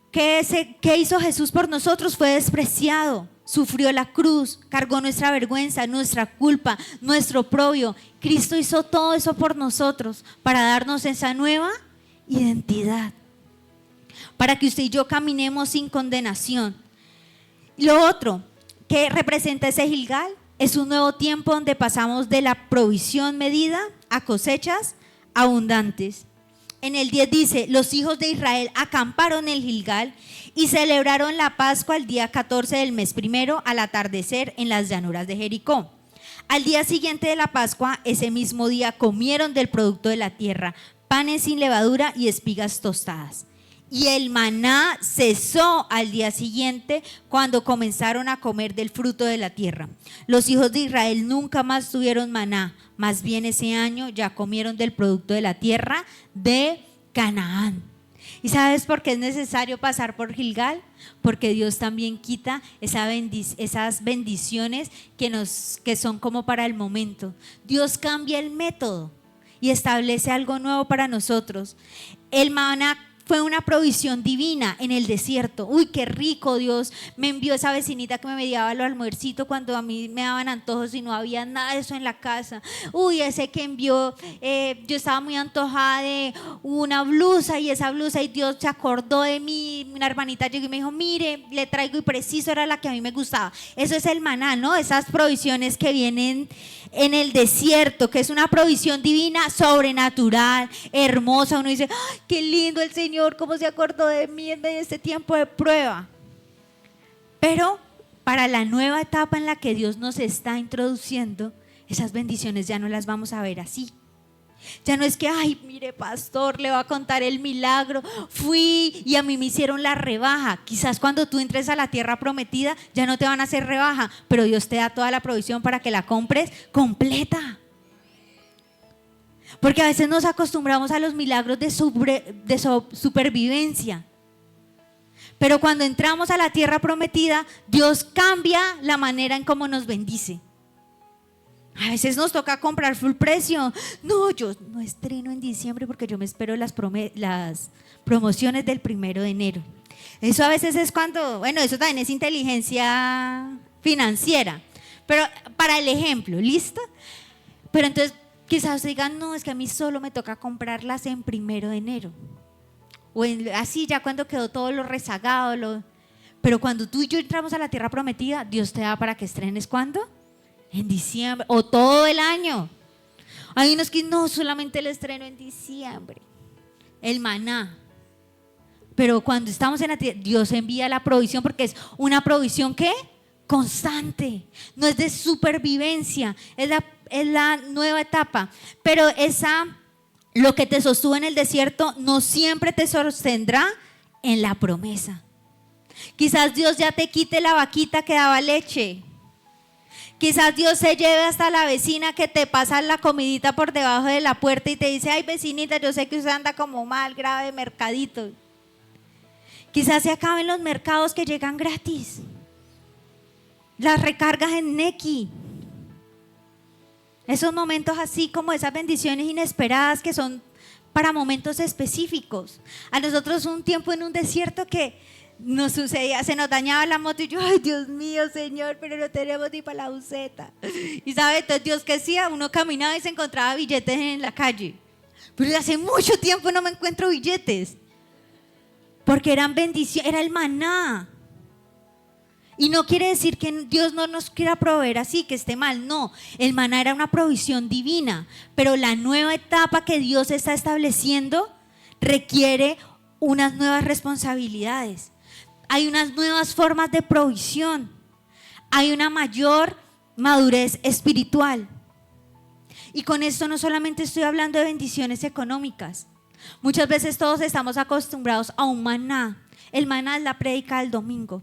¿Qué hizo Jesús por nosotros? Fue despreciado, sufrió la cruz, cargó nuestra vergüenza, nuestra culpa, nuestro oprobio. Cristo hizo todo eso por nosotros para darnos esa nueva identidad, para que usted y yo caminemos sin condenación. Lo otro que representa ese Gilgal es un nuevo tiempo donde pasamos de la provisión medida a cosechas abundantes. En el 10 dice, los hijos de Israel acamparon en Gilgal y celebraron la Pascua el día 14 del mes primero al atardecer en las llanuras de Jericó. Al día siguiente de la Pascua, ese mismo día comieron del producto de la tierra, panes sin levadura y espigas tostadas. Y el maná cesó al día siguiente cuando comenzaron a comer del fruto de la tierra. Los hijos de Israel nunca más tuvieron maná, más bien ese año ya comieron del producto de la tierra de Canaán. ¿Y sabes por qué es necesario pasar por Gilgal? Porque Dios también quita esas bendiciones que son como para el momento. Dios cambia el método y establece algo nuevo para nosotros. El maná fue una provisión divina en el desierto. Uy, qué rico, Dios me envió esa vecinita que me mediaba el almuercito cuando a mí me daban antojos y no había nada de eso en la casa. Uy, ese que envió, yo estaba muy antojada de una blusa y esa blusa y Dios se acordó de mí. Una hermanita llegó y me dijo, mire, le traigo y preciso era la que a mí me gustaba. Eso es el maná, ¿no? Esas provisiones que vienen en el desierto, que es una provisión divina, sobrenatural, hermosa. Uno dice, ¡ay, qué lindo el Señor, cómo se acordó de mí en medio de este tiempo de prueba! Pero para la nueva etapa en la que Dios nos está introduciendo, esas bendiciones ya no las vamos a ver así. Ya no es que, ay, mire, pastor, le va a contar el milagro, fui y a mí me hicieron la rebaja. Quizás cuando tú entres a la tierra prometida ya no te van a hacer rebaja, pero Dios te da toda la provisión para que la compres completa. Porque a veces nos acostumbramos a los milagros de supervivencia. Pero cuando entramos a la tierra prometida, Dios cambia la manera en cómo nos bendice. A veces nos toca comprar full precio. No, yo no estreno en diciembre porque yo me espero las promociones del 1 de enero. Eso a veces es cuando, bueno, eso también es inteligencia financiera. Pero para el ejemplo, ¿listo? Pero entonces quizás digan, no, es que a mí solo me toca comprarlas en 1 de enero. O así ya cuando quedó todo lo rezagado. Pero cuando tú y yo entramos a la tierra prometida, Dios te da para que estrenes, ¿cuándo? En diciembre o todo el año. Hay unos que no, solamente el estreno en diciembre. El maná. Pero cuando estamos en la tierra, Dios envía la provisión porque es una provisión ¿qué? Constante. No es de supervivencia, es la nueva etapa. Pero lo que te sostuvo en el desierto no siempre te sostendrá en la promesa. Quizás Dios ya te quite la vaquita que daba leche. Quizás Dios se lleve hasta la vecina que te pasa la comidita por debajo de la puerta y te dice, ay vecinita, yo sé que usted anda como mal, grave, mercadito. Quizás se acaben los mercados que llegan gratis, las recargas en Nequi. Esos momentos así como esas bendiciones inesperadas que son para momentos específicos. A nosotros un tiempo en un desierto que nos sucedía, se nos dañaba la moto y yo, ay Dios mío, Señor, pero no tenemos ni para la buseta. Y sabe, entonces Dios que hacía, uno caminaba y se encontraba billetes en la calle. Pero hace mucho tiempo no me encuentro billetes. Porque eran bendiciones, era el maná. Y no quiere decir que Dios no nos quiera proveer así, que esté mal, no. El maná era una provisión divina, pero la nueva etapa que Dios está estableciendo requiere unas nuevas responsabilidades. Hay unas nuevas formas de provisión. Hay una mayor madurez espiritual. Y con esto no solamente estoy hablando de bendiciones económicas. Muchas veces todos estamos acostumbrados a un maná. El maná es la prédica del domingo.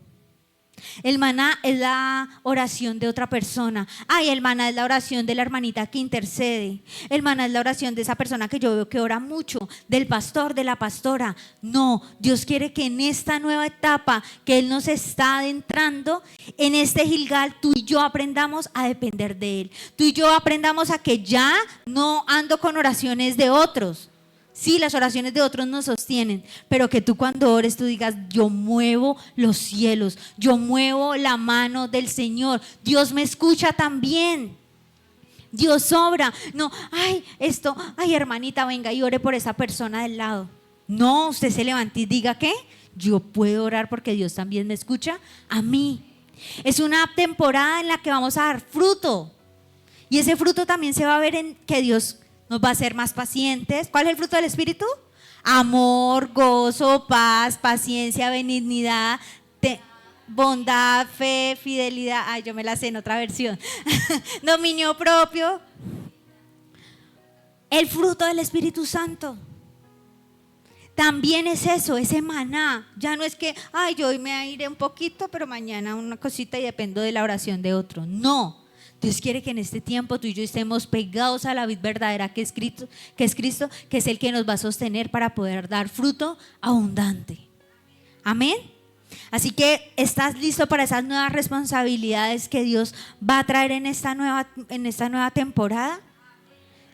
El maná es la oración de otra persona. Ay, el maná es la oración de la hermanita que intercede. El maná es la oración de esa persona que yo veo que ora mucho, del pastor, de la pastora. No, Dios quiere que en esta nueva etapa que Él nos está adentrando, en este Gilgal, tú y yo aprendamos a depender de Él. Tú y yo aprendamos a que ya no ando con oraciones de otros. Sí, las oraciones de otros nos sostienen, pero que tú cuando ores tú digas, yo muevo los cielos, yo muevo la mano del Señor, Dios me escucha también, Dios obra. No, ay, hermanita, venga y ore por esa persona del lado. No, usted se levante y diga, ¿qué? Yo puedo orar porque Dios también me escucha a mí. Es una temporada en la que vamos a dar fruto y ese fruto también se va a ver en que Dios nos va a hacer más pacientes. ¿Cuál es el fruto del Espíritu? Amor, gozo, paz, paciencia, benignidad, bondad, fe, fidelidad. Ay, yo me la sé en otra versión. Dominio propio. El fruto del Espíritu Santo. También es eso, ese maná. Ya no es que, ay, yo hoy me iré un poquito, pero mañana una cosita y dependo de la oración de otro. No. Dios quiere que en este tiempo tú y yo estemos pegados a la vid verdadera que es Cristo, que es el que nos va a sostener para poder dar fruto abundante. Amén. Así que ¿estás listo para esas nuevas responsabilidades que Dios va a traer en esta nueva temporada?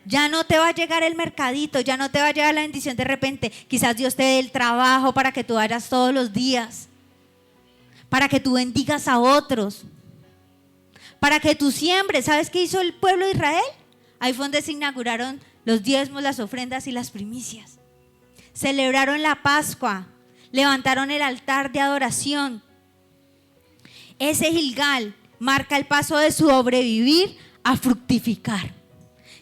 Ya no te va a llegar el mercadito, ya no te va a llegar la bendición de repente. Quizás Dios te dé el trabajo para que tú vayas todos los días, para que tú bendigas a otros, para que tú siembres. ¿Sabes qué hizo el pueblo de Israel? Ahí fue donde se inauguraron los diezmos, las ofrendas y las primicias. Celebraron la Pascua, levantaron el altar de adoración. Ese Gilgal marca el paso de sobrevivir a fructificar.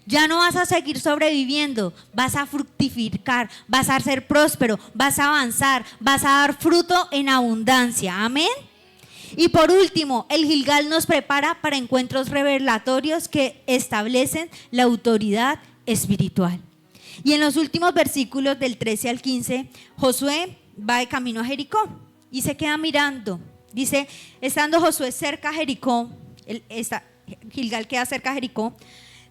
Ya no vas a seguir sobreviviendo, vas a fructificar, vas a ser próspero, vas a avanzar, vas a dar fruto en abundancia. Amén. Y por último, el Gilgal nos prepara para encuentros revelatorios que establecen la autoridad espiritual. Y en los últimos versículos del 13 al 15, Josué va de camino a Jericó y se queda mirando. Dice, estando Josué cerca a Jericó, Gilgal queda cerca a Jericó.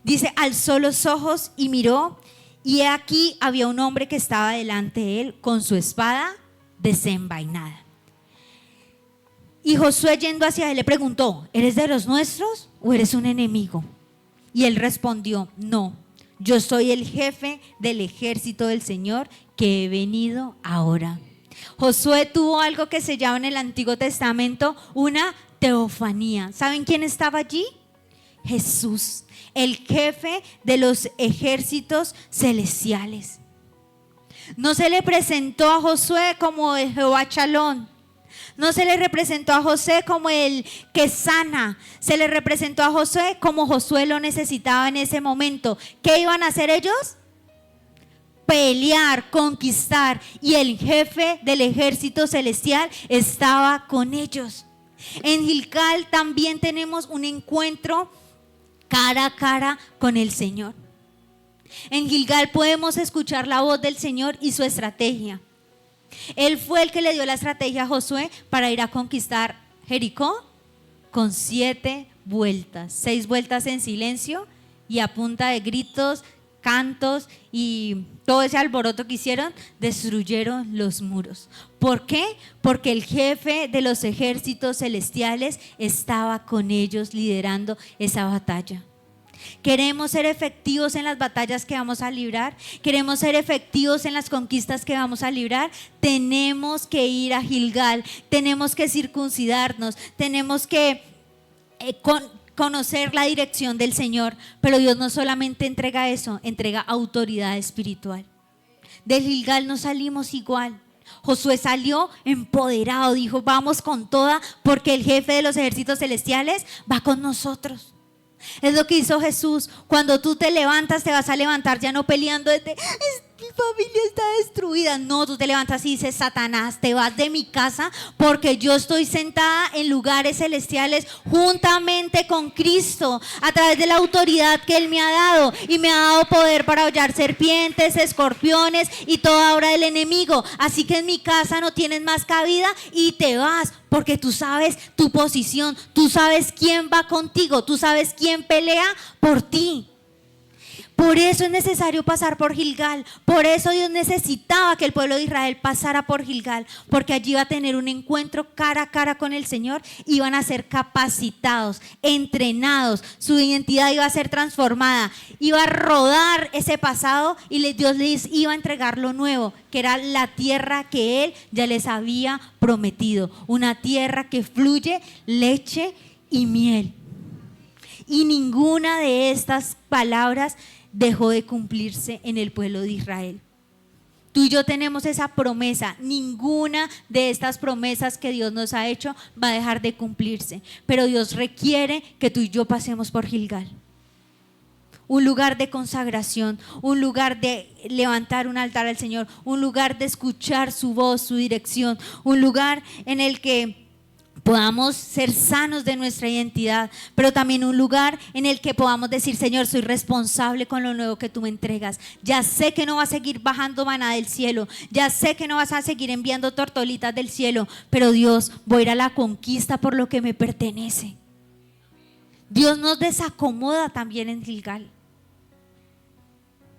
Dice, alzó los ojos y miró, y he aquí había un hombre que estaba delante de él con su espada desenvainada. Y Josué, yendo hacia él, le preguntó, ¿eres de los nuestros o eres un enemigo? Y él respondió, no, yo soy el jefe del ejército del Señor que he venido ahora. Josué tuvo algo que se llama en el Antiguo Testamento una teofanía. ¿Saben quién estaba allí? Jesús, el jefe de los ejércitos celestiales. No se le presentó a Josué como el Jehová Chalón. No se le representó a Josué como el que sana. Se le representó a Josué como Josué lo necesitaba en ese momento. ¿Qué iban a hacer ellos? Pelear, conquistar. Y el jefe del ejército celestial estaba con ellos. En Gilgal también tenemos un encuentro cara a cara con el Señor. En Gilgal podemos escuchar la voz del Señor y su estrategia. Él fue el que le dio la estrategia a Josué para ir a conquistar Jericó con 7 vueltas, 6 vueltas en silencio y a punta de gritos, cantos y todo ese alboroto que hicieron, destruyeron los muros. ¿Por qué? Porque el jefe de los ejércitos celestiales estaba con ellos liderando esa batalla. Queremos ser efectivos en las batallas que vamos a librar. Queremos ser efectivos en las conquistas que vamos a librar. Tenemos que ir a Gilgal. Tenemos que circuncidarnos. Tenemos que conocer la dirección del Señor. Pero Dios no solamente entrega eso, entrega autoridad espiritual. De Gilgal no salimos igual. Josué salió empoderado, dijo, vamos con toda, porque el jefe de los ejércitos celestiales va con nosotros. Es lo que hizo Jesús. Cuando tú te levantas, te vas a levantar ya no peleando desde mi familia está destruida. No, tú te levantas y dices, Satanás, te vas de mi casa porque yo estoy sentada en lugares celestiales juntamente con Cristo a través de la autoridad que Él me ha dado, y me ha dado poder para hollar serpientes, escorpiones y toda obra del enemigo. Así que en mi casa no tienes más cabida y te vas, porque tú sabes tu posición, tú sabes quién va contigo, tú sabes quién pelea por ti. Por eso es necesario pasar por Gilgal. Por eso Dios necesitaba que el pueblo de Israel pasara por Gilgal, porque allí iba a tener un encuentro cara a cara con el Señor. Iban a ser capacitados, entrenados, su identidad iba a ser transformada, iba a rodar ese pasado y Dios les iba a entregar lo nuevo, que era la tierra que Él ya les había prometido, una tierra que fluye leche y miel. Y ninguna de estas palabras dejó de cumplirse en el pueblo de Israel. Tú y yo tenemos esa promesa. Ninguna de estas promesas que Dios nos ha hecho va a dejar de cumplirse. Pero Dios requiere que tú y yo pasemos por Gilgal. Un lugar de consagración, un lugar de levantar un altar al Señor, un lugar de escuchar su voz, su dirección, un lugar en el que podamos ser sanos de nuestra identidad, pero también un lugar en el que podamos decir, Señor, soy responsable con lo nuevo que tú me entregas. Ya sé que no vas a seguir bajando maná del cielo, ya sé que no vas a seguir enviando tortolitas del cielo, pero Dios, voy a ir a la conquista por lo que me pertenece. Dios nos desacomoda también en Gilgal.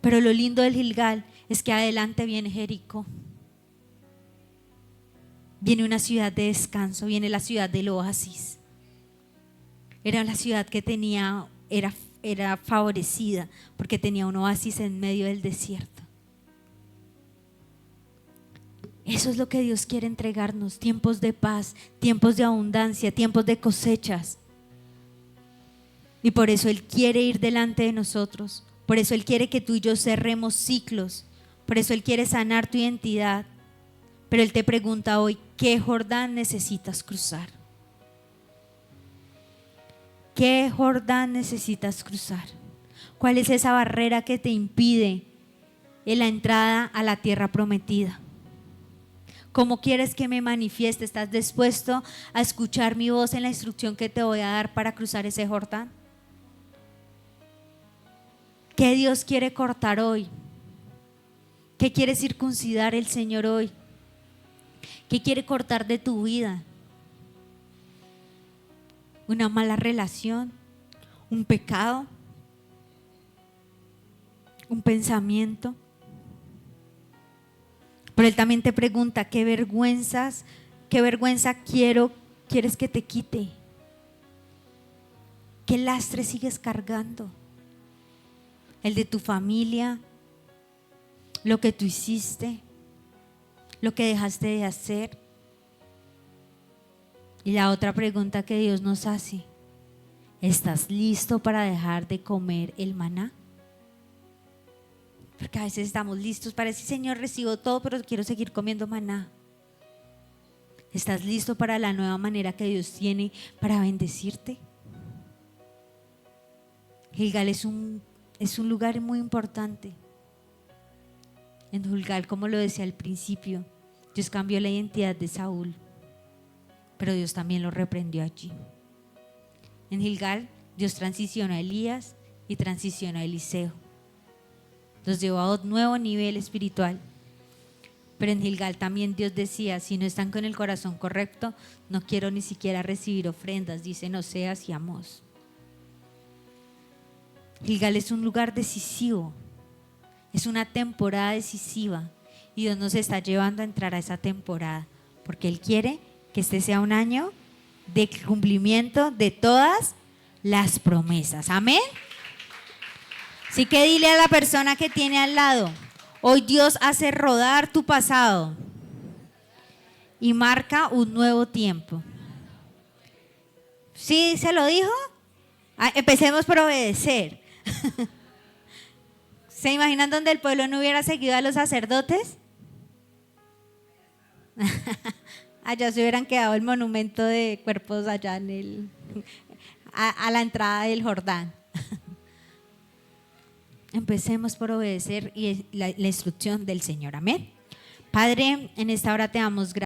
Pero lo lindo del Gilgal es que adelante viene Jericó. Viene una ciudad de descanso, viene la ciudad del oasis. Era la ciudad que era favorecida porque tenía un oasis en medio del desierto. Eso es lo que Dios quiere entregarnos: tiempos de paz, tiempos de abundancia, tiempos de cosechas. Y por eso Él quiere ir delante de nosotros. Por eso Él quiere que tú y yo cerremos ciclos. Por eso Él quiere sanar tu identidad. Pero Él te pregunta hoy: ¿qué Jordán necesitas cruzar? ¿Qué Jordán necesitas cruzar? ¿Cuál es esa barrera que te impide en la entrada a la tierra prometida? ¿Cómo quieres que me manifieste? ¿Estás dispuesto a escuchar mi voz en la instrucción que te voy a dar para cruzar ese Jordán? ¿Qué Dios quiere cortar hoy? ¿Qué quiere circuncidar el Señor hoy? ¿Qué quiere cortar de tu vida? ¿Una mala relación? ¿Un pecado? ¿Un pensamiento? Pero Él también te pregunta: ¿qué vergüenza quieres que te quite? ¿Qué lastre sigues cargando? ¿El de tu familia? ¿Lo que tú hiciste? ¿Lo que dejaste de hacer? Y la otra pregunta que Dios nos hace: ¿estás listo para dejar de comer el maná? Porque a veces estamos listos para decir: Señor, recibo todo, pero quiero seguir comiendo maná. ¿Estás listo para la nueva manera que Dios tiene para bendecirte? Gilgal es un lugar muy importante. En Gilgal, como lo decía al principio, Dios cambió la identidad de Saúl, pero Dios también lo reprendió allí. En Gilgal, Dios transicionó a Elías y transicionó a Eliseo. Los llevó a un nuevo nivel espiritual. Pero en Gilgal también Dios decía: si no están con el corazón correcto, no quiero ni siquiera recibir ofrendas, dicen Oseas y Amós. Gilgal es un lugar decisivo, es una temporada decisiva, y Dios nos está llevando a entrar a esa temporada, porque Él quiere que este sea un año de cumplimiento de todas las promesas. Amén. Así que dile a la persona que tiene al lado: hoy Dios hace rodar tu pasado y marca un nuevo tiempo. ¿Sí se lo dijo? Empecemos por obedecer. ¿Se imaginan donde el pueblo no hubiera seguido a los sacerdotes? Allá se hubieran quedado el monumento de cuerpos allá a la entrada del Jordán. Empecemos por obedecer y la instrucción del Señor. Amén. Padre, en esta hora te damos gracias.